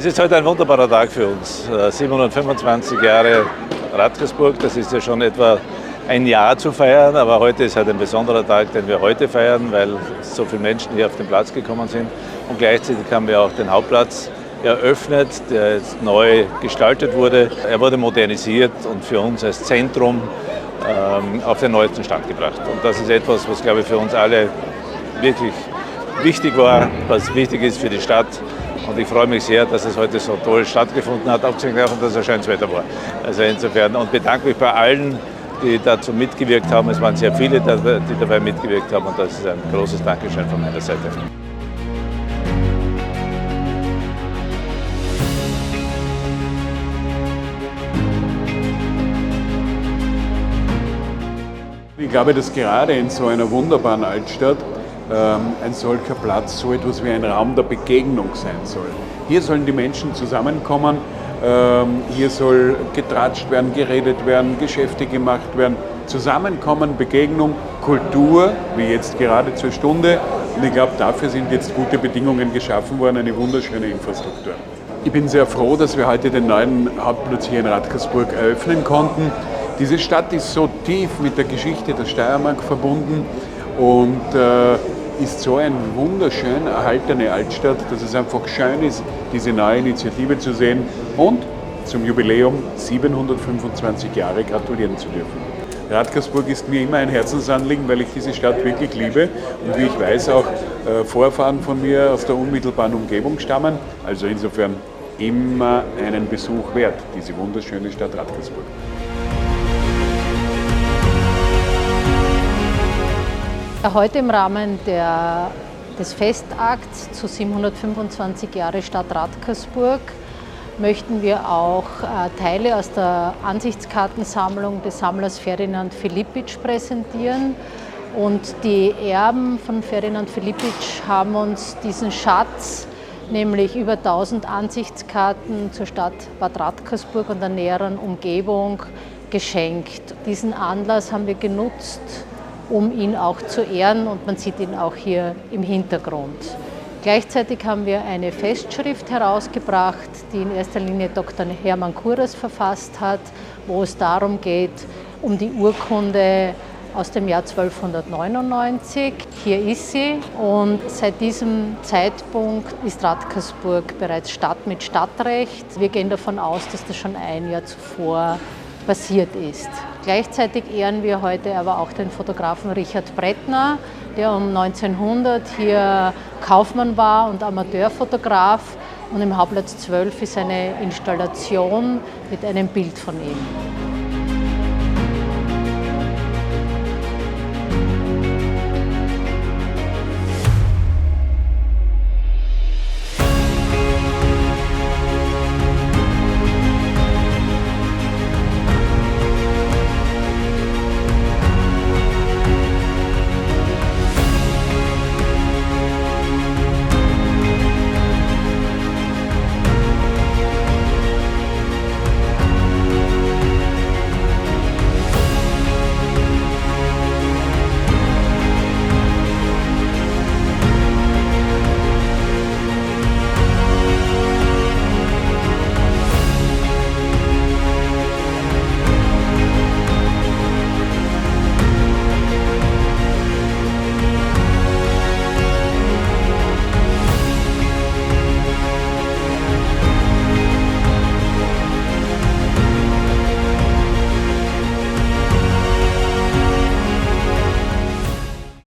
Es ist heute ein wunderbarer Tag für uns. 725 Jahre Radkersburg, das ist ja schon etwa ein Jahr zu feiern, aber heute ist halt ein besonderer Tag, den wir heute feiern, weil so viele Menschen hier auf den Platz gekommen sind. Und gleichzeitig haben wir auch den Hauptplatz eröffnet, der jetzt neu gestaltet wurde. Er wurde modernisiert und für uns als Zentrum auf den neuesten Stand gebracht. Und das ist etwas, was, glaube ich, für uns alle wirklich wichtig war, was wichtig ist für die Stadt. Und ich freue mich sehr, dass es heute so toll stattgefunden hat, abgesehen davon, dass es ein schönes Wetter war. Also insofern, und bedanke mich bei allen, die dazu mitgewirkt haben. Es waren sehr viele, die dabei mitgewirkt haben, und das ist ein großes Dankeschön von meiner Seite. Ich glaube, dass gerade in so einer wunderbaren Altstadt ein solcher Platz so etwas wie ein Raum der Begegnung sein soll. Hier sollen die Menschen zusammenkommen, hier soll getratscht werden, geredet werden, Geschäfte gemacht werden. Zusammenkommen, Begegnung, Kultur, wie jetzt gerade zur Stunde. Und ich glaube, dafür sind jetzt gute Bedingungen geschaffen worden, eine wunderschöne Infrastruktur. Ich bin sehr froh, dass wir heute den neuen Hauptplatz hier in Radkersburg eröffnen konnten. Diese Stadt ist so tief mit der Geschichte der Steiermark verbunden und ist so eine wunderschön erhaltene Altstadt, dass es einfach schön ist, diese neue Initiative zu sehen und zum Jubiläum 725 Jahre gratulieren zu dürfen. Radkersburg ist mir immer ein Herzensanliegen, weil ich diese Stadt wirklich liebe und wie ich weiß auch Vorfahren von mir aus der unmittelbaren Umgebung stammen. Also insofern immer einen Besuch wert, diese wunderschöne Stadt Radkersburg. Heute im Rahmen des Festakts zu 725 Jahre Stadt Radkersburg möchten wir auch Teile aus der Ansichtskartensammlung des Sammlers Ferdinand Philippitsch präsentieren. Und die Erben von Ferdinand Philippitsch haben uns diesen Schatz, nämlich über 1000 Ansichtskarten zur Stadt Bad Radkersburg und der näheren Umgebung, geschenkt. Diesen Anlass haben wir genutzt, um ihn auch zu ehren, und man sieht ihn auch hier im Hintergrund. Gleichzeitig haben wir eine Festschrift herausgebracht, die in erster Linie Dr. Hermann Kuras verfasst hat, wo es darum geht, um die Urkunde aus dem Jahr 1299. Hier ist sie, und seit diesem Zeitpunkt ist Radkersburg bereits Stadt mit Stadtrecht. Wir gehen davon aus, dass das schon ein Jahr zuvor passiert ist. Gleichzeitig ehren wir heute aber auch den Fotografen Richard Brettner, der um 1900 hier Kaufmann war und Amateurfotograf, und im Hauptplatz 12 ist eine Installation mit einem Bild von ihm.